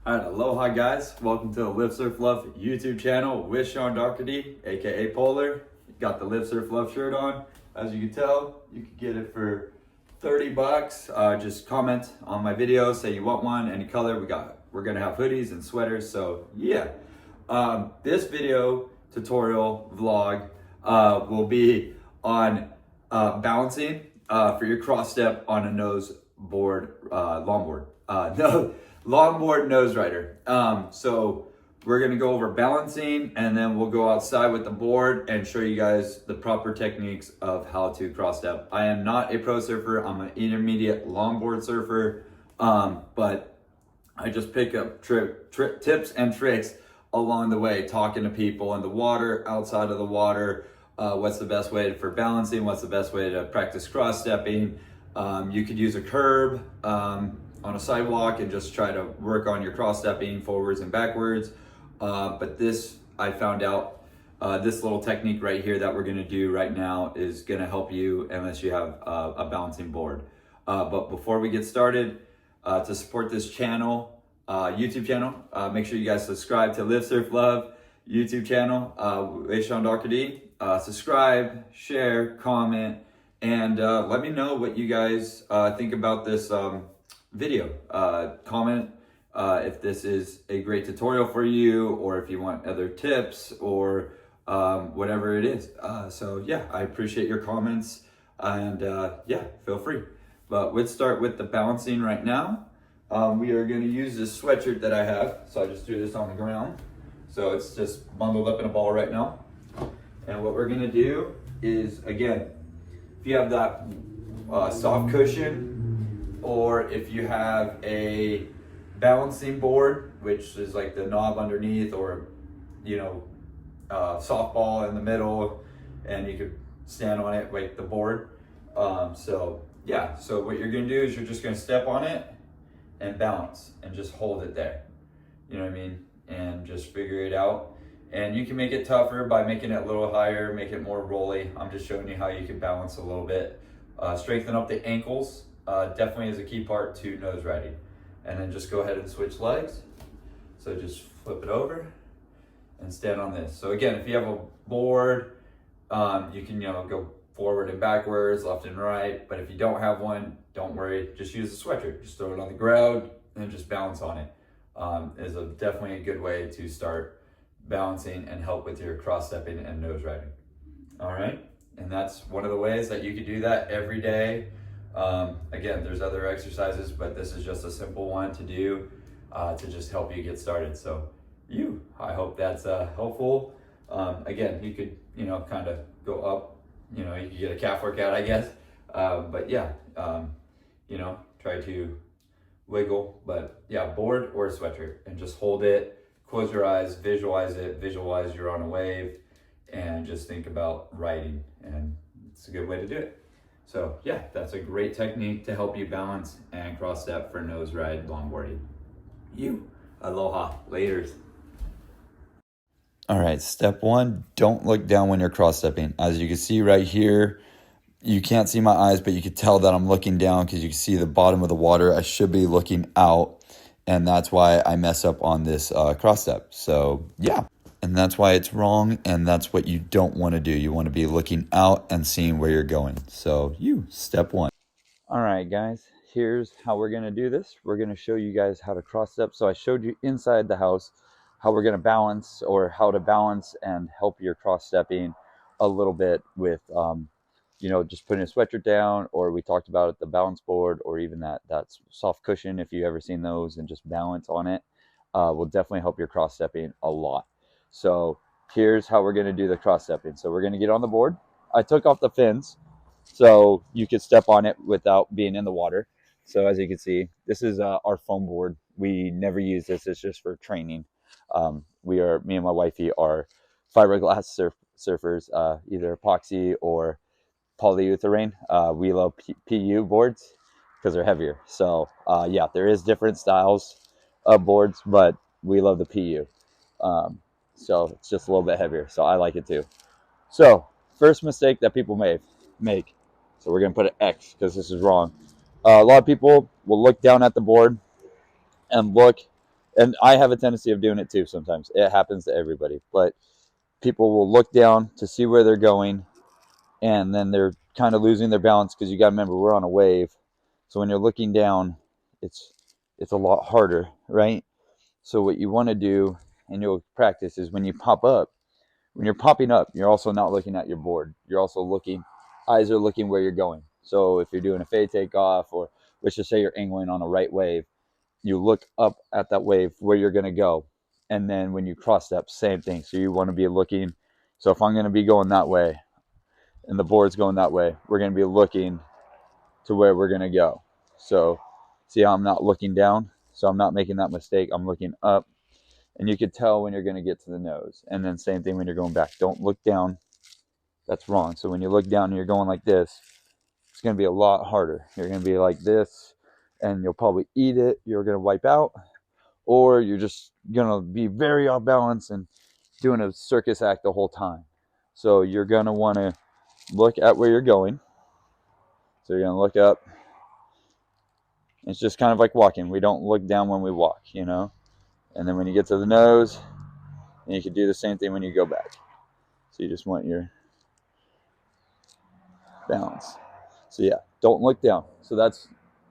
All right, aloha guys. Welcome to the Live Surf Love YouTube channel with Sean Doherty, aka Polar. Got the Live Surf Love shirt on. As you can tell, you can get it for 30 bucks. Just comment on my video, say you want one, any color. We're gonna have hoodies and sweaters. So yeah, this video tutorial vlog will be on balancing for your cross step on a nose board, longboard. No. Longboard nose rider. So we're gonna go over balancing and then we'll go outside with the board and show you guys the proper techniques of how to cross step. I am not a pro surfer, I'm an intermediate longboard surfer, but I just pick up tips and tricks along the way, talking to people in the water, outside of the water, what's the best way for balancing, what's the best way to practice cross stepping. You could use a curb, on a sidewalk and just try to work on your cross stepping forwards and backwards. But this, I found out, this little technique right here that we're gonna do right now is gonna help you unless you have a balancing board. But before we get started, to support this channel, YouTube channel, make sure you guys subscribe to Live Surf Love YouTube channel with Sean Doherty. Subscribe, share, comment, and let me know what you guys think about this video. Comment if this is a great tutorial for you or if you want other tips or whatever it is. So yeah, I appreciate your comments and yeah, feel free. But let's start with the balancing right now. We are going to use this sweatshirt that I have. So I just threw this on the ground. So it's just bundled up in a ball right now. And what we're going to do is, again, if you have that soft cushion, or if you have a balancing board, which is like the knob underneath, or softball in the middle, and you could stand on it like the board. So yeah, so what you're gonna do is you're just gonna step on it and balance and just hold it there. You know what I mean? And just figure it out. And you can make it tougher by making it a little higher, make it more rolly. I'm just showing you how you can balance a little bit. Strengthen up the ankles. Definitely is a key part to nose riding. And then just go ahead and switch legs. So just flip it over and stand on this. So again, if you have a board, you can go forward and backwards, left and right. But if you don't have one, don't worry. Just use a sweatshirt. Just throw it on the ground and just balance on it. Is definitely a good way to start balancing and help with your cross stepping and nose riding. All right, and that's one of the ways that you could do that every day. Again, there's other exercises, but this is just a simple one to do to just help you get started. So I hope that's helpful. Again, you could, kind of go up, you could get a calf workout, I guess. But yeah, try to wiggle, but yeah, board or a sweatshirt and just hold it, close your eyes, visualize it, visualize you're on a wave and just think about riding, and it's a good way to do it. So yeah, that's a great technique to help you balance and cross step for nose ride longboarding. Aloha, laters. All right, step one, don't look down when you're cross stepping. As you can see right here, you can't see my eyes, but you can tell that I'm looking down because you can see the bottom of the water. I should be looking out, and that's why I mess up on this cross step. So yeah. And that's why it's wrong, and that's what you don't want to do. You want to be looking out and seeing where you're going. So step one. All right, guys, here's how we're going to do this. We're going to show you guys how to cross step. So I showed you inside the house how we're going to balance, or how to balance and help your cross stepping a little bit with, just putting a sweatshirt down, or we talked about it, the balance board, or even that soft cushion, if you've ever seen those, and just balance on it, will definitely help your cross stepping a lot. So here's how we're going to do the cross stepping. So we're going to get on the board. I took off the fins so you could step on it without being in the water. So as you can see, this is our foam board. We never use this. It's just for training. Me and my wifey are fiberglass surfers, either epoxy or polyurethane. We love PU boards because they're heavier. So yeah, there is different styles of boards, but we love the PU. So it's just a little bit heavier. So I like it too. So first mistake that people may make. So we're going to put an X because this is wrong. A lot of people will look down at the board and look And I have a tendency of doing it too sometimes. It happens to everybody. But people will look down to see where they're going, and then they're kind of losing their balance because you got to remember we're on a wave. So when you're looking down, it's a lot harder, right? So what you want to do, and you'll practice, is when you pop up, when you're popping up, you're also not looking at your board. You're also looking, eyes are looking where you're going. So if you're doing a fade takeoff, or let's just say you're angling on a right wave, you look up at that wave where you're going to go. And then when you cross step, same thing. So you want to be looking. So if I'm going to be going that way and the board's going that way, we're going to be looking to where we're going to go. So see how I'm not looking down? So I'm not making that mistake. I'm looking up. And you could tell when you're going to get to the nose. And then same thing when you're going back. Don't look down. That's wrong. So when you look down and you're going like this, it's going to be a lot harder. You're going to be like this, and you'll probably eat it. You're going to wipe out, or you're just going to be very off balance and doing a circus act the whole time. So you're going to want to look at where you're going. So you're going to look up. It's just kind of like walking. We don't look down when we walk, you know? And then when you get to the nose, and you can do the same thing when you go back. So you just want your balance. So yeah, don't look down. So that's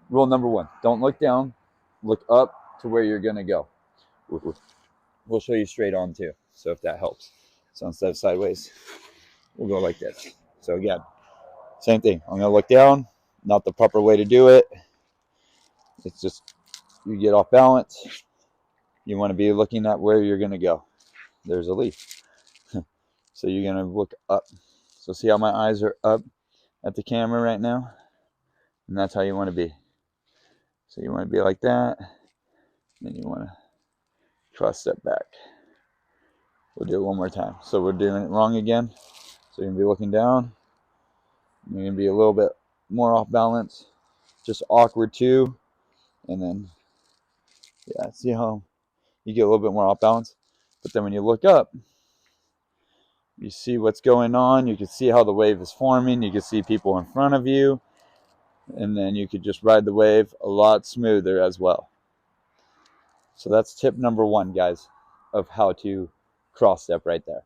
rule number one. Don't look down. Look up to where you're going to go. We'll show you straight on too. So if that helps. So instead of sideways, we'll go like this. So again, same thing. I'm going to look down. Not the proper way to do it. It's just you get off balance. You want to be looking at where you're going to go. There's a leaf. So you're going to look up. So see how my eyes are up at the camera right now? And that's how you want to be. So you want to be like that. Then you want to cross step back. We'll do it one more time. So we're doing it wrong again. So you're going to be looking down. You're going to be a little bit more off balance. Just awkward too. And then, yeah, see how you get a little bit more off balance. But then when you look up, you see what's going on. You can see how the wave is forming. You can see people in front of you. And then you could just ride the wave a lot smoother as well. So that's tip number one, guys, of how to cross step right there.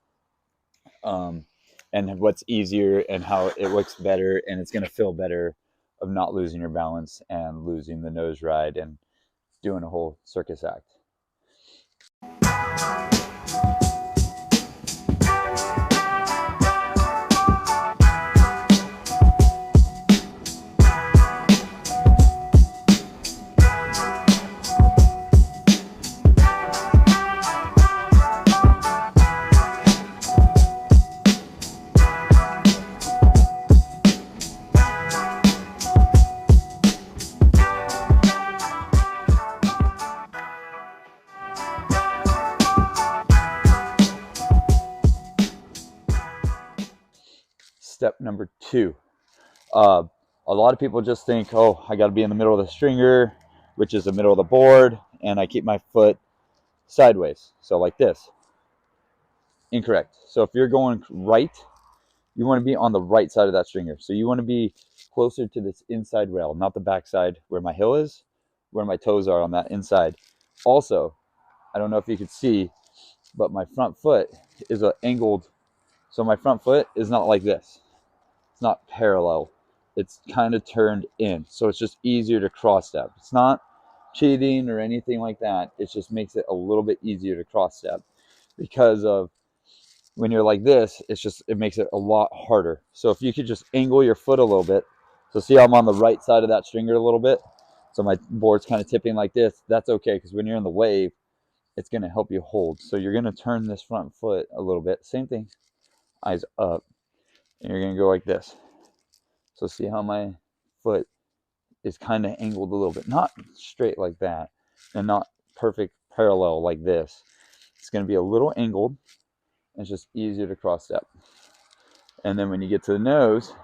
And what's easier and how it looks better, and it's going to feel better of not losing your balance and losing the nose ride and doing a whole circus act. Step number two. A lot of people just think, oh, I got to be in the middle of the stringer, which is the middle of the board, and I keep my foot sideways. So like this. Incorrect. So if you're going right, you want to be on the right side of that stringer. So you want to be closer to this inside rail, not the back side where my heel is, where my toes are on that inside. Also, I don't know if you could see, but my front foot is angled. So my front foot is not like this. It's not parallel. It's kind of turned in. So it's just easier to cross step. It's not cheating or anything like that. It just makes it a little bit easier to cross step because of when you're like this, it makes it a lot harder. So if you could just angle your foot a little bit. So see how I'm on the right side of that stringer a little bit? So my board's kind of tipping like this. That's okay because when you're in the wave, it's going to help you hold. So you're going to turn this front foot a little bit. Same thing, eyes up. And you're going to go like this. So see how my foot is kind of angled a little bit. Not straight like that and not perfect parallel like this. It's going to be a little angled. It's just easier to cross step. And then when you get to the nose,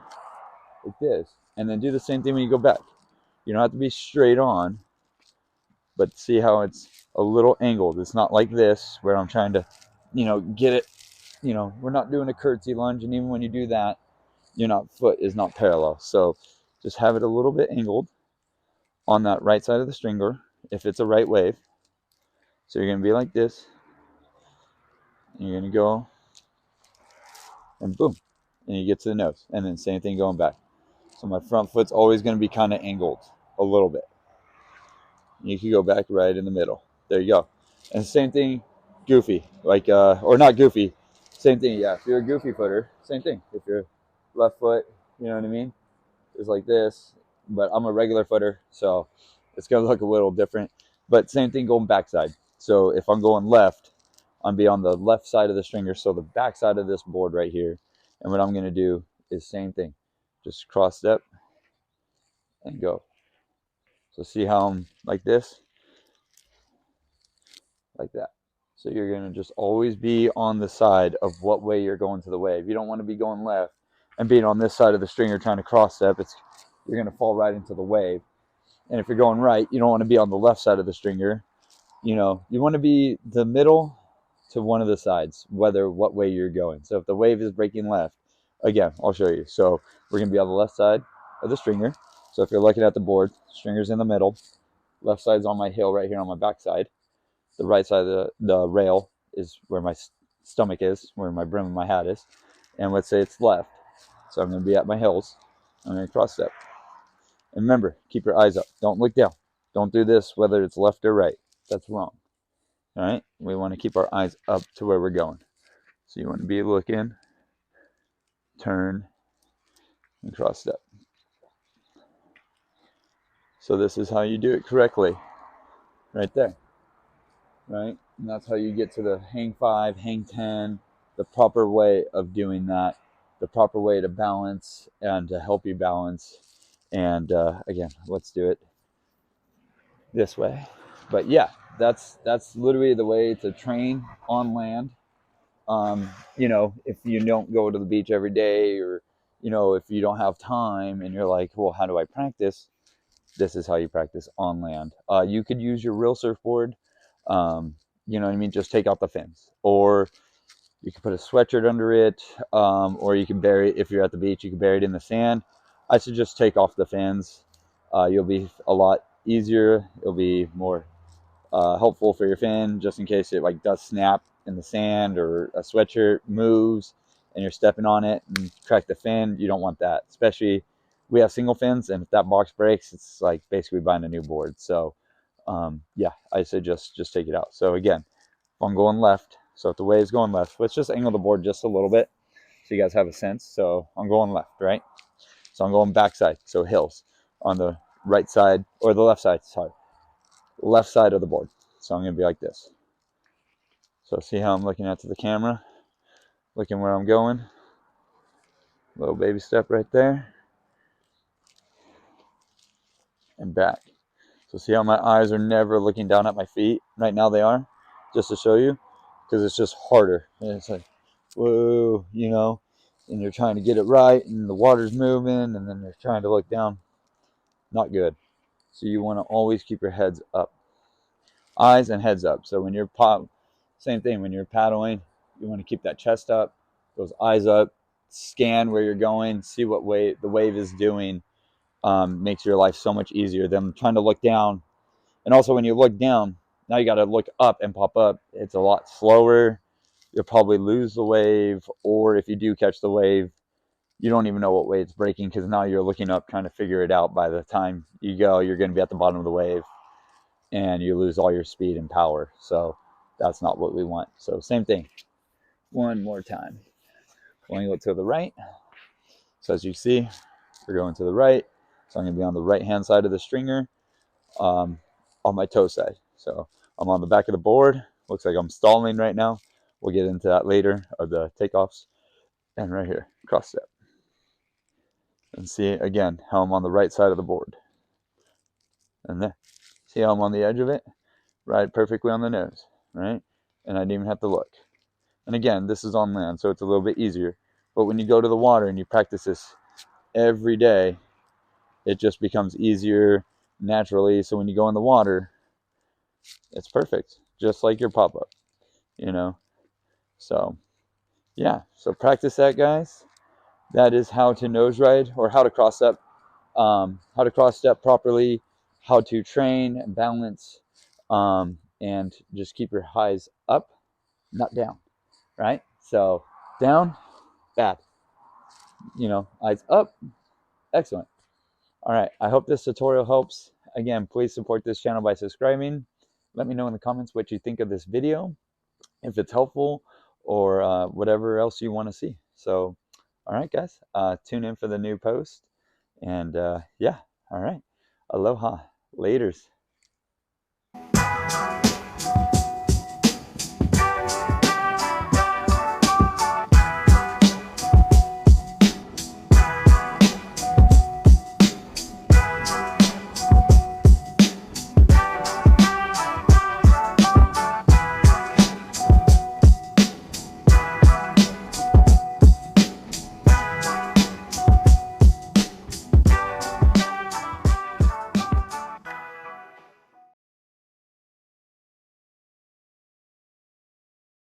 like this. And then do the same thing when you go back. You don't have to be straight on, but see how it's a little angled. It's not like this where I'm trying to, get it. We're not doing a curtsy lunge, and even when you do that, your foot is not parallel. So just have it a little bit angled on that right side of the stringer if it's a right wave. So you're going to be like this. And you're going to go and boom. And you get to the nose. And then same thing going back. So my front foot's always going to be kind of angled a little bit. You can go back right in the middle. There you go. And same thing, goofy, like or not goofy. Same thing, yeah. If you're a goofy footer, same thing. If you're left foot, you know what I mean? It's like this. But I'm a regular footer, so it's gonna look a little different. But same thing going backside. So if I'm going left, I'm be on the left side of the stringer, so the back side of this board right here. And what I'm gonna do is same thing. Just cross step and go. So see how I'm like this? Like that. So you're going to just always be on the side of what way you're going to the wave. You don't want to be going left and being on this side of the stringer trying to cross step. You're going to fall right into the wave. And if you're going right, you don't want to be on the left side of the stringer. You know, you want to be the middle to one of the sides, whether what way you're going. So if the wave is breaking left, again, I'll show you. So we're going to be on the left side of the stringer. So if you're looking at the board, stringer's in the middle. Left side's on my heel right here on my back side. The right side of the rail is where my stomach is, where my brim of my hat is. And let's say it's left. So I'm going to be at my heels. I'm going to cross step. And remember, keep your eyes up. Don't look down. Don't do this whether it's left or right. That's wrong. All right? We want to keep our eyes up to where we're going. So you want to be looking, turn, and cross step. So this is how you do it correctly. Right there. Right? And that's how you get to the hang 5, hang 10, the proper way of doing that, the proper way to balance and to help you balance. And again, let's do it this way. But yeah, that's literally the way to train on land. You know, if you don't go to the beach every day, or you know, if you don't have time and you're like, well, how do I practice? This is how you practice on land. You could use your real surfboard. You know what I mean? Just take out the fins, or you can put a sweatshirt under it, or you can bury it. If you're at the beach, you can bury it in the sand. I should just take off the fins. You'll be a lot easier. It'll be more helpful for your fin, just in case it like does snap in the sand, or a sweatshirt moves and you're stepping on it and crack the fin. You don't want that, especially we have single fins, and if that box breaks, it's like basically buying a new board. So yeah, I say just take it out. So again, if I'm going left, so if the wave's going left, let's just angle the board just a little bit so you guys have a sense. So I'm going left, right? So I'm going backside, so hills on the right side, or the left side, sorry, left side of the board. So I'm going to be like this. So see how I'm looking at to the camera, looking where I'm going. Little baby step right there. And back. So see how my eyes are never looking down at my feet? Right now they are, just to show you, because it's just harder. And it's like, whoa, you know, and you're trying to get it right, and the water's moving, and then you're trying to look down. Not good. So you want to always keep your heads up. Eyes and heads up. So when you're same thing, when you're paddling, you want to keep that chest up, those eyes up, scan where you're going, see what way the wave is doing. Makes your life so much easier than trying to look down. And also when you look down, now you got to look up and pop up. It's a lot slower. You'll probably lose the wave, or if you do catch the wave, you don't even know what way it's breaking, because now you're looking up trying to figure it out. By the time you go, you're going to be at the bottom of the wave, and you lose all your speed and power. So that's not what we want. So same thing. One more time. Going to go to the right. So as you see, we're going to the right. So I'm going to be on the right-hand side of the stringer, on my toe side. So I'm on the back of the board. Looks like I'm stalling right now. We'll get into that later, of the takeoffs. And right here, cross step. And see, again, how I'm on the right side of the board. And there. See how I'm on the edge of it? Right perfectly on the nose, right? And I didn't even have to look. And again, this is on land, so it's a little bit easier. But when you go to the water and you practice this every day, it just becomes easier naturally. So when you go in the water, it's perfect, just like your pop-up, you know? So, yeah. So practice that, guys. That is how to nose ride, or how to cross step. How to cross step properly, how to train and balance, and just keep your eyes up, not down, right? So down, bad. Eyes up, excellent. All right, I hope this tutorial helps. Again, please support this channel by subscribing. Let me know in the comments what you think of this video, if it's helpful, or whatever else you want to see. So, all right, guys, tune in for the new post. And yeah, all right. Aloha. Laters.